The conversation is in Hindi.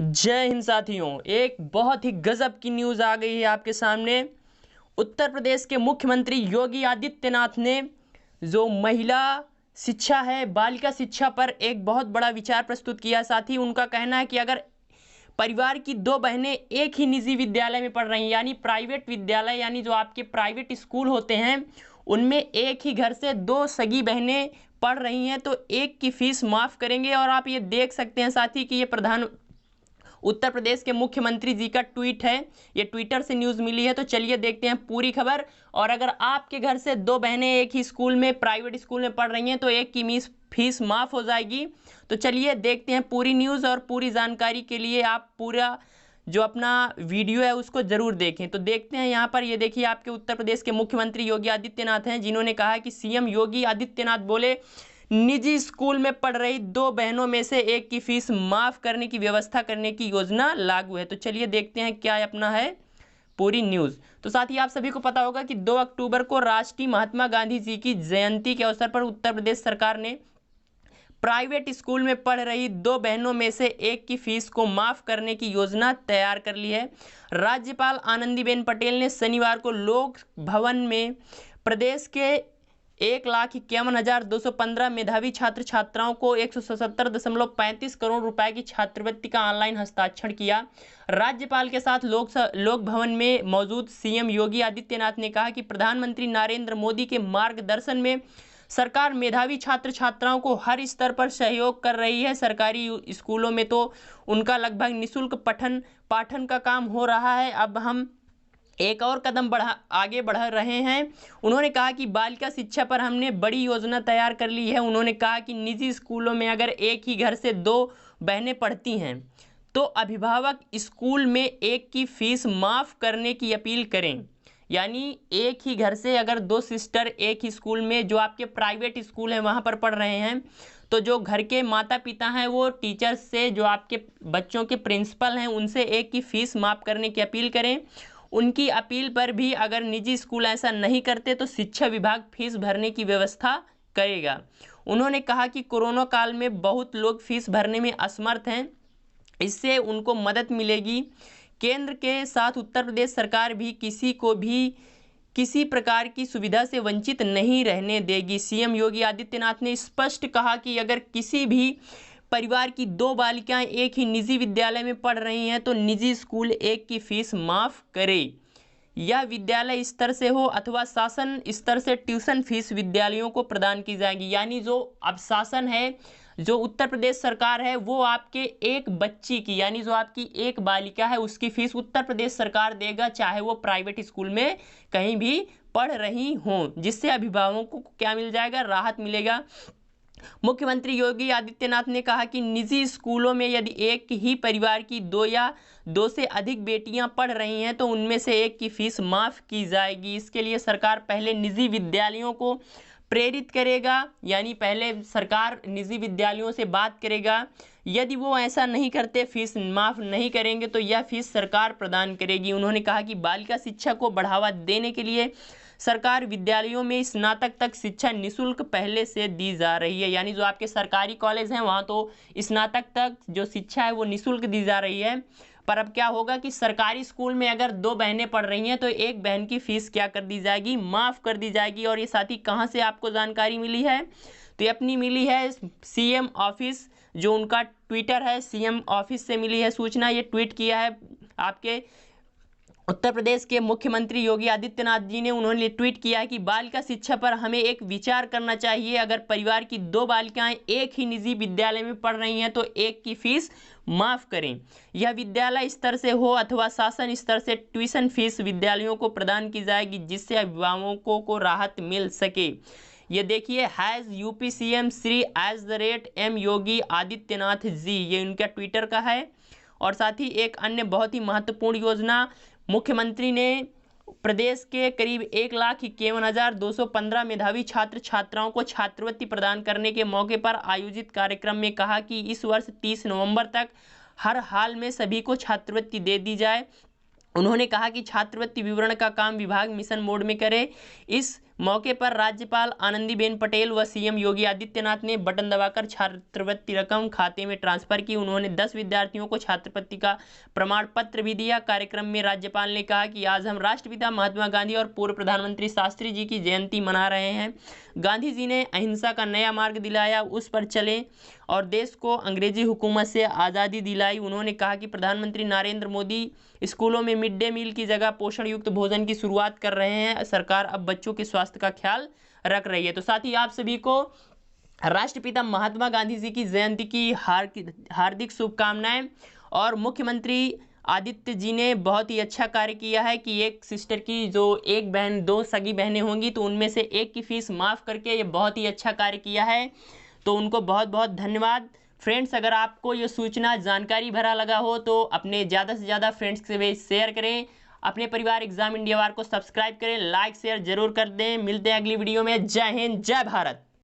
जय हिंद साथियों, एक बहुत ही गजब की न्यूज़ आ गई है आपके सामने। उत्तर प्रदेश के मुख्यमंत्री योगी आदित्यनाथ ने जो महिला शिक्षा है, बालिका शिक्षा पर एक बहुत बड़ा विचार प्रस्तुत किया। साथ ही उनका कहना है कि अगर परिवार की दो बहनें एक ही निजी विद्यालय में पढ़ रही हैं, यानी प्राइवेट विद्यालय, यानी जो आपके प्राइवेट स्कूल होते हैं उनमें एक ही घर से दो सगी बहनें पढ़ रही हैं, तो एक की फीस माफ़ करेंगे। और आप ये देख सकते हैं साथी कि ये उत्तर प्रदेश के मुख्यमंत्री जी का ट्वीट है, ये ट्विटर से न्यूज़ मिली है। तो चलिए देखते हैं पूरी खबर। और अगर आपके घर से दो बहनें एक ही स्कूल में, प्राइवेट स्कूल में पढ़ रही हैं, तो एक की फीस माफ़ हो जाएगी। तो चलिए देखते हैं पूरी न्यूज़। और पूरी जानकारी के लिए आप पूरा जो अपना वीडियो है उसको ज़रूर देखें। तो देखते हैं यहाँ पर, ये देखिए आपके उत्तर प्रदेश के मुख्यमंत्री योगी आदित्यनाथ हैं, जिन्होंने कहा कि सीएम योगी आदित्यनाथ बोले निजी स्कूल में पढ़ रही दो बहनों में से एक की फीस माफ करने की व्यवस्था करने की योजना लागू है। तो चलिए देखते हैं क्या अपना है पूरी न्यूज़। तो साथ ही आप सभी को पता होगा कि 2 अक्टूबर को राष्ट्रीय महात्मा गांधी जी की जयंती के अवसर पर उत्तर प्रदेश सरकार ने प्राइवेट स्कूल में पढ़ रही दो बहनों में से एक की फीस को माफ करने की योजना तैयार कर ली है। राज्यपाल आनंदीबेन पटेल ने शनिवार को लोक भवन में प्रदेश के 1,51,215 मेधावी छात्र छात्राओं को 177.35 करोड़ रुपए की छात्रवृत्ति का ऑनलाइन हस्ताक्षर किया। राज्यपाल के साथ लोक भवन में मौजूद सीएम योगी आदित्यनाथ ने कहा कि प्रधानमंत्री नरेंद्र मोदी के मार्गदर्शन में सरकार मेधावी छात्र छात्राओं को हर स्तर पर सहयोग कर रही है। सरकारी स्कूलों में तो उनका लगभग निःशुल्क पठन पाठन का काम हो रहा है। अब हम एक और कदम आगे बढ़ रहे हैं। उन्होंने कहा कि बालिका शिक्षा पर हमने बड़ी योजना तैयार कर ली है। उन्होंने कहा कि निजी स्कूलों में अगर एक ही घर से दो बहनें पढ़ती हैं तो अभिभावक स्कूल में एक की फीस माफ़ करने की अपील करें। यानी एक ही घर से अगर दो सिस्टर एक ही स्कूल में, जो आपके प्राइवेट स्कूल हैं वहाँ पर पढ़ रहे हैं, तो जो घर के माता पिता हैं वो टीचर्स से, जो आपके बच्चों के प्रिंसिपल हैं, उनसे एक की फीस माफ़ करने की अपील करें। उनकी अपील पर भी अगर निजी स्कूल ऐसा नहीं करते तो शिक्षा विभाग फीस भरने की व्यवस्था करेगा। उन्होंने कहा कि कोरोना काल में बहुत लोग फीस भरने में असमर्थ हैं, इससे उनको मदद मिलेगी। केंद्र के साथ उत्तर प्रदेश सरकार भी किसी को भी किसी प्रकार की सुविधा से वंचित नहीं रहने देगी। सीएम योगी आदित्यनाथ ने स्पष्ट कहा कि अगर किसी भी परिवार की दो बालिकाएं एक ही निजी विद्यालय में पढ़ रही हैं तो निजी स्कूल एक की फीस माफ़ करे। यह विद्यालय स्तर से हो अथवा शासन स्तर से ट्यूशन फीस विद्यालयों को प्रदान की जाएगी। यानी जो अब शासन है, जो उत्तर प्रदेश सरकार है, वो आपके एक बच्ची की, यानी जो आपकी एक बालिका है उसकी फीस उत्तर प्रदेश सरकार देगा, चाहे वो प्राइवेट स्कूल में कहीं भी पढ़ रही हों, जिससे अभिभावकों को क्या मिल जाएगा, राहत मिलेगा। मुख्यमंत्री योगी आदित्यनाथ ने कहा कि निजी स्कूलों में यदि एक ही परिवार की दो या दो से अधिक बेटियां पढ़ रही हैं तो उनमें से एक की फीस माफ़ की जाएगी। इसके लिए सरकार पहले निजी विद्यालयों को प्रेरित करेगा, यानी पहले सरकार निजी विद्यालयों से बात करेगा। यदि वो ऐसा नहीं करते, फीस माफ़ नहीं करेंगे, तो यह फीस सरकार प्रदान करेगी। उन्होंने कहा कि बालिका शिक्षा को बढ़ावा देने के लिए सरकार विद्यालयों में स्नातक तक शिक्षा निःशुल्क पहले से दी जा रही है। यानी जो आपके सरकारी कॉलेज हैं वहाँ तो स्नातक तक जो शिक्षा है वो निःशुल्क दी जा रही है। पर अब क्या होगा कि सरकारी स्कूल में अगर दो बहनें पढ़ रही हैं तो एक बहन की फीस क्या कर दी जाएगी, माफ़ कर दी जाएगी। और ये साथी कहाँ से आपको जानकारी मिली है, तो ये अपनी मिली है सीएम ऑफिस, जो उनका ट्विटर है, सीएम ऑफिस से मिली है सूचना। ये ट्वीट किया है आपके उत्तर प्रदेश के मुख्यमंत्री योगी आदित्यनाथ जी ने। उन्होंने ट्वीट किया है कि बालिका शिक्षा पर हमें एक विचार करना चाहिए। अगर परिवार की दो बालिकाएं एक ही निजी विद्यालय में पढ़ रही हैं तो एक की फीस माफ़ करें। यह विद्यालय स्तर से हो अथवा शासन स्तर से ट्यूशन फीस विद्यालयों को प्रदान की जाएगी, जिससे अभिभावकों को राहत मिल सके। ये देखिए has UP CM Shri @M Yogi Adityanath ji, ये उनका ट्विटर का है। और साथ ही एक अन्य बहुत ही महत्वपूर्ण योजना, मुख्यमंत्री ने प्रदेश के करीब 1,51,215 मेधावी छात्र छात्राओं को छात्रवृत्ति प्रदान करने के मौके पर आयोजित कार्यक्रम में कहा कि इस वर्ष 30 नवंबर तक हर हाल में सभी को छात्रवृत्ति दे दी जाए। उन्होंने कहा कि छात्रवृत्ति विवरण का काम विभाग मिशन मोड में करे। इस मौके पर राज्यपाल आनंदीबेन पटेल व सीएम योगी आदित्यनाथ ने बटन दबाकर छात्रवृत्ति रकम खाते में ट्रांसफर की। उन्होंने 10 विद्यार्थियों को छात्रवृत्ति का प्रमाण पत्र भी दिया। कार्यक्रम में राज्यपाल ने कहा कि आज हम राष्ट्रपिता महात्मा गांधी और पूर्व प्रधानमंत्री शास्त्री जी की जयंती मना रहे हैं। गांधी जी ने अहिंसा का नया मार्ग दिलाया, उस पर चले और देश को अंग्रेजी हुकूमत से आज़ादी दिलाई। उन्होंने कहा कि प्रधानमंत्री नरेंद्र मोदी स्कूलों में मिड डे मील की जगह पोषण युक्त भोजन की शुरुआत कर रहे हैं। सरकार अब बच्चों के स्वास्थ्य का ख्याल रख रही है। तो साथ ही आप सभी को राष्ट्रपिता महात्मा गांधी जी की जयंती की हार्दिक शुभकामनाएं। और मुख्यमंत्री आदित्य जी ने बहुत ही अच्छा कार्य किया है कि एक सिस्टर की जो एक बहन, दो सगी बहनें होंगी तो उनमें से एक की फीस माफ़ करके ये बहुत ही अच्छा कार्य किया है, तो उनको बहुत बहुत धन्यवाद। फ्रेंड्स, अगर आपको ये सूचना जानकारी भरा लगा हो तो अपने ज़्यादा से ज़्यादा फ्रेंड्स के शेयर करें। अपने परिवार एग्जाम इंडिया वार को सब्सक्राइब करें, लाइक शेयर जरूर कर दें। मिलते हैं अगली वीडियो में। जय हिंद, जय भारत।